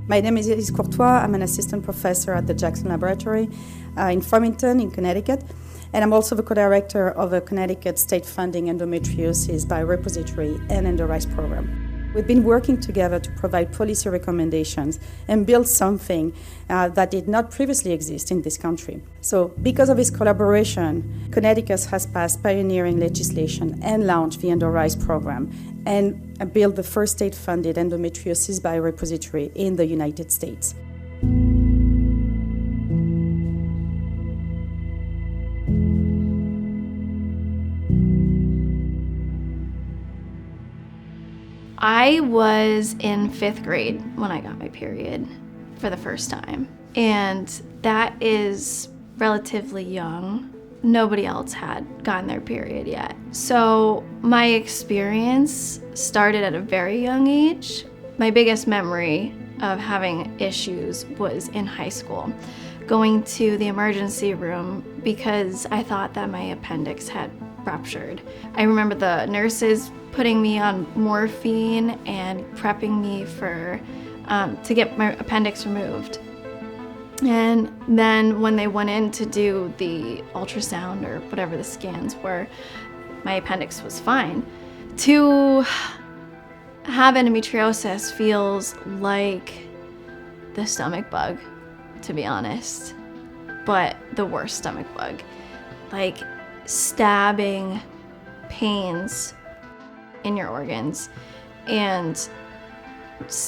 My name is Elise Courtois. I'm an assistant professor at the JAX laboratory in Farmington, in Connecticut. And I'm also the co-director of the Connecticut state-funding Endometriosis Biorepository and EndoRISE program. We've been working together to provide policy recommendations and build something that did not previously exist in this country. So because of this collaboration, Connecticut has passed pioneering legislation and launched the EndoRISE program and built the first state-funded endometriosis biorepository in the United States. I was in 5th grade when I got my period for the first time, and that is relatively young. Nobody else had gotten their period yet. So my experience started at a very young age. My biggest memory of having issues was in high school, going to the emergency room because I thought that my appendix had ruptured. I remember the nurses putting me on morphine and prepping me for to get my appendix removed. And then when they went in to do the ultrasound or whatever the scans were, my appendix was fine. To have endometriosis feels like the stomach bug, to be honest, but the worst stomach bug. Like stabbing pains in your organs and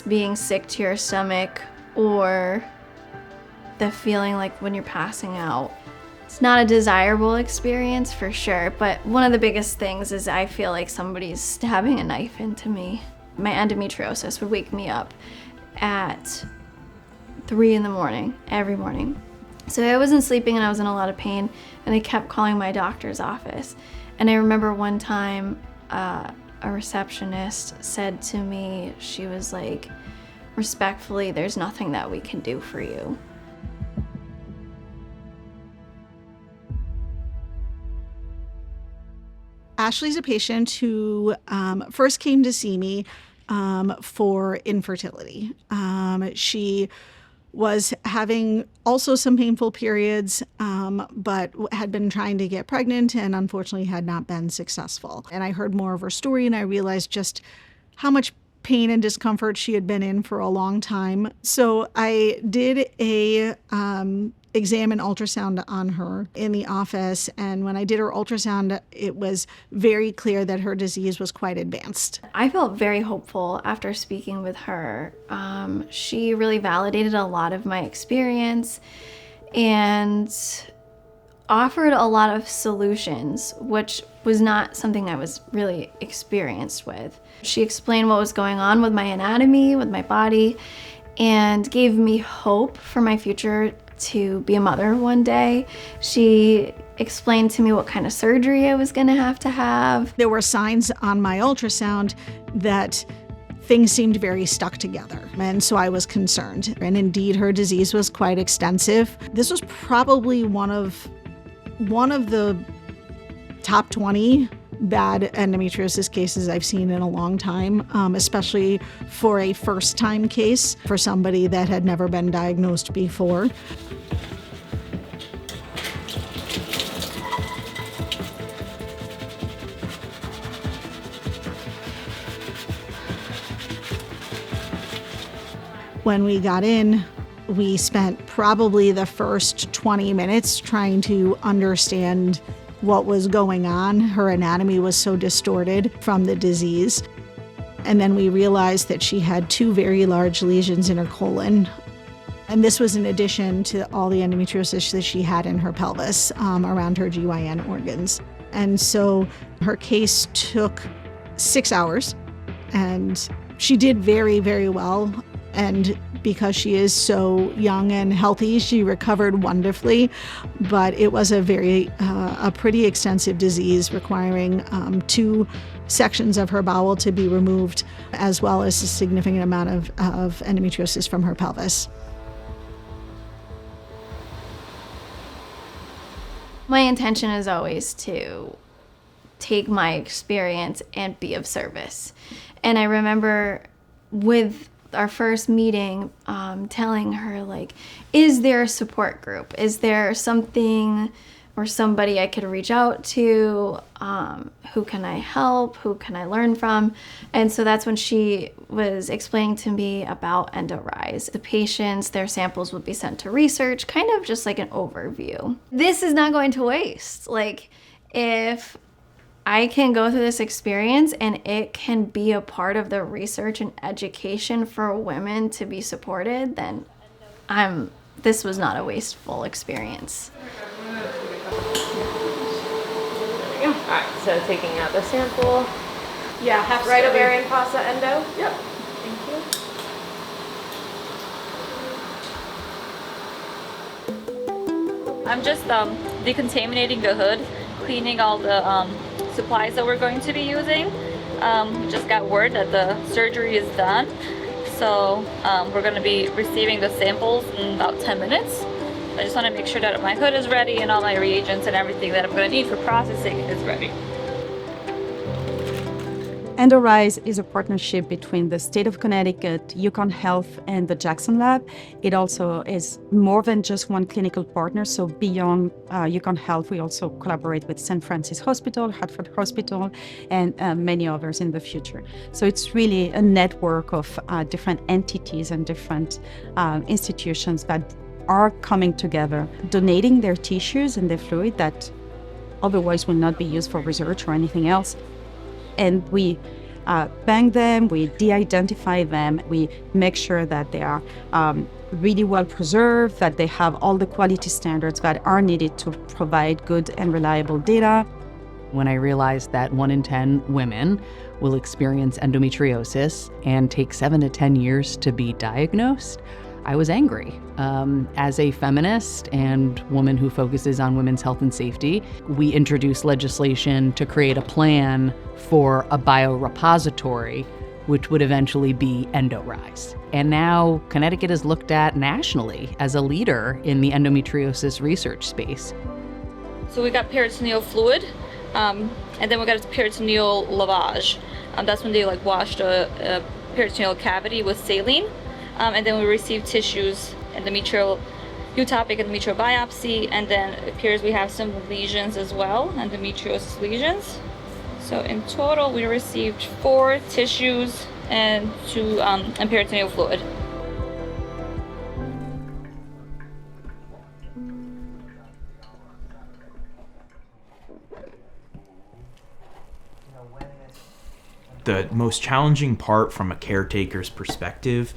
being sick to your stomach, or the feeling like when you're passing out. It's not a desirable experience for sure, but one of the biggest things is I feel like somebody's stabbing a knife into me. My endometriosis would wake me up at 3 in the morning, every morning. So I wasn't sleeping and I was in a lot of pain, and I kept calling my doctor's office. And I remember one time a receptionist said to me, she was like, respectfully, there's nothing that we can do for you. Ashley's a patient who first came to see me for infertility. She was having also some painful periods, but had been trying to get pregnant and unfortunately had not been successful. And I heard more of her story and I realized just how much pain and discomfort she had been in for a long time. So I did a exam and ultrasound on her in the office. And when I did her ultrasound, it was very clear that her disease was quite advanced. I felt very hopeful after speaking with her. She really validated a lot of my experience and offered a lot of solutions, which was not something I was really experienced with. She explained what was going on with my anatomy, with my body, and gave me hope for my future to be a mother one day. She explained to me what kind of surgery I was gonna have to have. There were signs on my ultrasound that things seemed very stuck together, and so I was concerned. And indeed, her disease was quite extensive. This was probably one of the top 20 bad endometriosis cases I've seen in a long time, especially for a first-time case for somebody that had never been diagnosed before. When we got in, we spent probably the first 20 minutes trying to understand what was going on. Her anatomy was so distorted from the disease. And then we realized that she had 2 very large lesions in her colon. And this was in addition to all the endometriosis that she had in her pelvis, around her GYN organs. And so her case took 6 hours, and she did very, very well. And because she is so young and healthy, she recovered wonderfully. But it was a pretty extensive disease requiring 2 sections of her bowel to be removed, as well as a significant amount of endometriosis from her pelvis. My intention is always to take my experience and be of service. And I remember with our first meeting, telling her, like, is there a support group? Is there something or somebody I could reach out to? Who can I help? Who can I learn from? And so that's when she was explaining to me about EndoRISE. The patients, their samples would be sent to research, kind of just like an overview. This is not going to waste. Like, if I can go through this experience and it can be a part of the research and education for women to be supported, then this was not a wasteful experience. All right, so taking out the sample. Yeah, half Right ovarian fossa endo? Yep. Thank you. I'm just decontaminating the hood, cleaning all the supplies that we're going to be using. We just got word that the surgery is done. So we're going to be receiving the samples in about 10 minutes. I just want to make sure that my hood is ready and all my reagents and everything that I'm going to need for processing is ready. EndoRISE is a partnership between the state of Connecticut, UConn Health, and the JAX lab. It also is more than just one clinical partner. So beyond UConn Health, we also collaborate with St. Francis Hospital, Hartford Hospital, and many others in the future. So it's really a network of different entities and different institutions that are coming together, donating their tissues and their fluid that otherwise will not be used for research or anything else. And we bank them, we de-identify them, we make sure that they are really well preserved, that they have all the quality standards that are needed to provide good and reliable data. When I realized that 1 in 10 women will experience endometriosis and take 7 to 10 years to be diagnosed, I was angry. As a feminist and woman who focuses on women's health and safety, we introduced legislation to create a plan for a biorepository, which would eventually be EndoRISE. And now Connecticut is looked at nationally as a leader in the endometriosis research space. So we got peritoneal fluid, and then we got a peritoneal lavage. That's when they wash the peritoneal cavity with saline. And then we receive tissues, utopic endometrial biopsy, and then it appears we have some lesions as well, endometriosis lesions. So in total, we received 4 tissues and 2 and peritoneal fluid. The most challenging part from a caretaker's perspective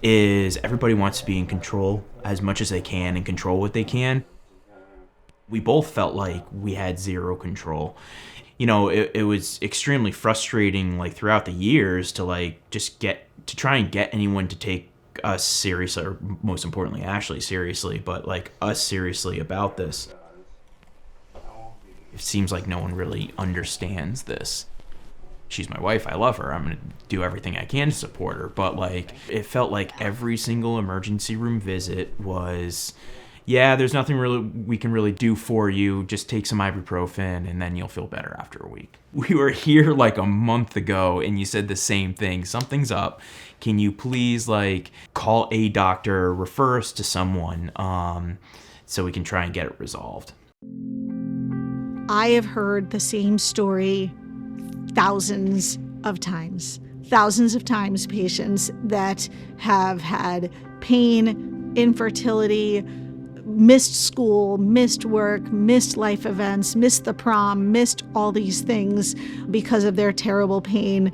is everybody wants to be in control as much as they can and control what they can. We both felt like we had zero control. It was extremely frustrating throughout the years to try and get anyone to take us seriously, or most importantly Ashley seriously, but us seriously about this. It seems like no one really understands this. She's my wife, I love her, I'm gonna do everything I can to support her, but it felt like every single emergency room visit was, yeah, there's nothing really we can really do for you, just take some ibuprofen and then you'll feel better after a week. We were here a month ago and you said the same thing, something's up, can you please call a doctor, refer us to someone, so we can try and get it resolved. I have heard the same story thousands of times, patients that have had pain, infertility, missed school, missed work, missed life events, missed the prom, missed all these things because of their terrible pain,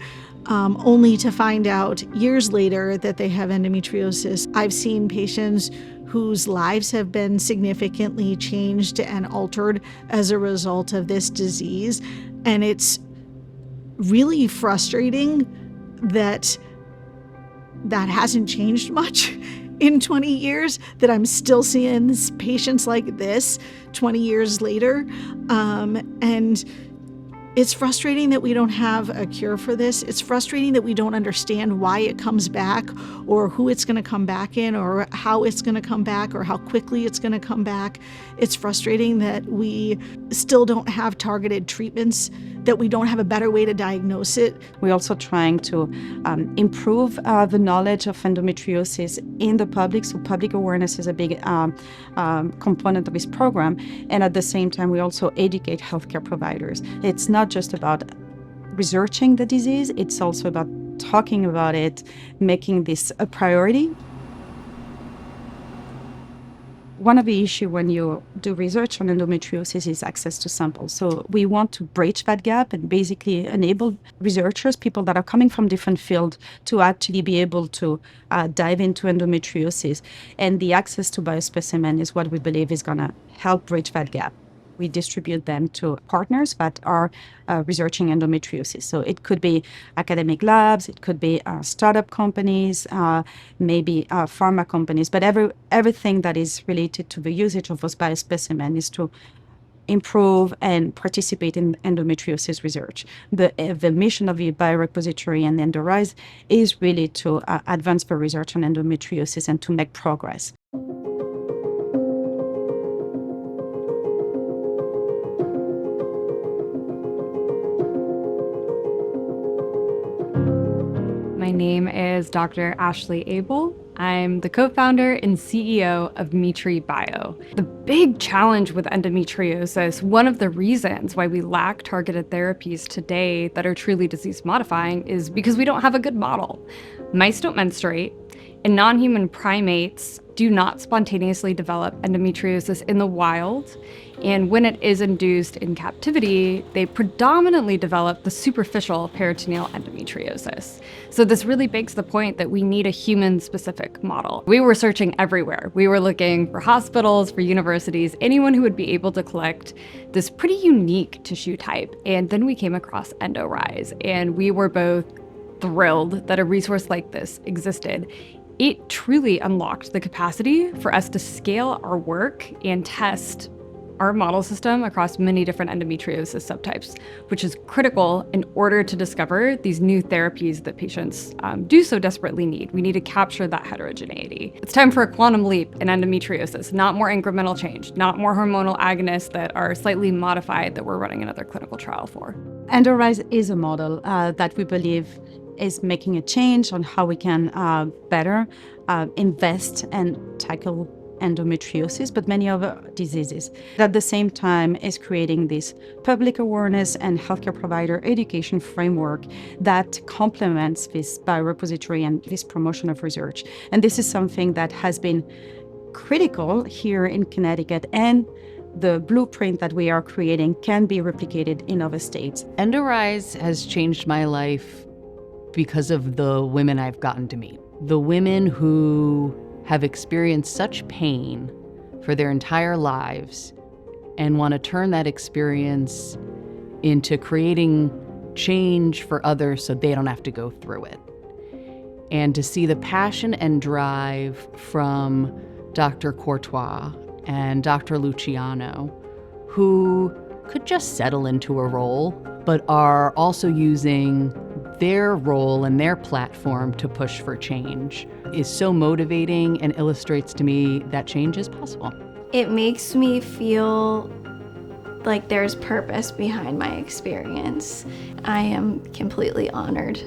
only to find out years later that they have endometriosis. I've seen patients whose lives have been significantly changed and altered as a result of this disease, and it's really frustrating that hasn't changed much in 20 years, that I'm still seeing patients like this 20 years later. And it's frustrating that we don't have a cure for this. It's frustrating that we don't understand why it comes back, or who it's going to come back in, or how it's going to come back, or how quickly it's going to come back. It's frustrating that we still don't have targeted treatments, that we don't have a better way to diagnose it. We're also trying to improve the knowledge of endometriosis in the public. So public awareness is a big component of this program. And at the same time, we also educate healthcare providers. It's not just about researching the disease, it's also about talking about it, making this a priority. One of the issues when you do research on endometriosis is access to samples. So we want to bridge that gap and basically enable researchers, people that are coming from different fields, to actually be able to dive into endometriosis. And the access to biospecimen is what we believe is going to help bridge that gap. We distribute them to partners that are researching endometriosis. So it could be academic labs, it could be startup companies, maybe pharma companies, but everything that is related to the usage of those biospecimens is to improve and participate in endometriosis research. The mission of the biorepository and EndoRISE is really to advance the research on endometriosis and to make progress. My name is Dr. Ashley Abel. I'm the co-founder and CEO of Metri Bio. The big challenge with endometriosis, one of the reasons why we lack targeted therapies today that are truly disease-modifying, is because we don't have a good model. Mice don't menstruate, and non-human primates do not spontaneously develop endometriosis in the wild. And when it is induced in captivity, they predominantly develop the superficial peritoneal endometriosis. So this really begs the point that we need a human-specific model. We were searching everywhere. We were looking for hospitals, for universities, anyone who would be able to collect this pretty unique tissue type. And then we came across EndoRISE, and we were both thrilled that a resource like this existed. It truly unlocked the capacity for us to scale our work and test our model system across many different endometriosis subtypes, which is critical in order to discover these new therapies that patients do so desperately need. We need to capture that heterogeneity. It's time for a quantum leap in endometriosis, not more incremental change, not more hormonal agonists that are slightly modified that we're running another clinical trial for. EndoRISE is a model that we believe is making a change on how we can better invest and tackle endometriosis, but many other diseases. At the same time, is creating this public awareness and healthcare provider education framework that complements this biorepository and this promotion of research. And this is something that has been critical here in Connecticut, and the blueprint that we are creating can be replicated in other states. EndoRISE has changed my life because of the women I've gotten to meet. The women who have experienced such pain for their entire lives and want to turn that experience into creating change for others so they don't have to go through it. And to see the passion and drive from Dr. Courtois and Dr. Luciano, who could just settle into a role, but are also using their role and their platform to push for change, is so motivating and illustrates to me that change is possible. It makes me feel like there's purpose behind my experience. I am completely honored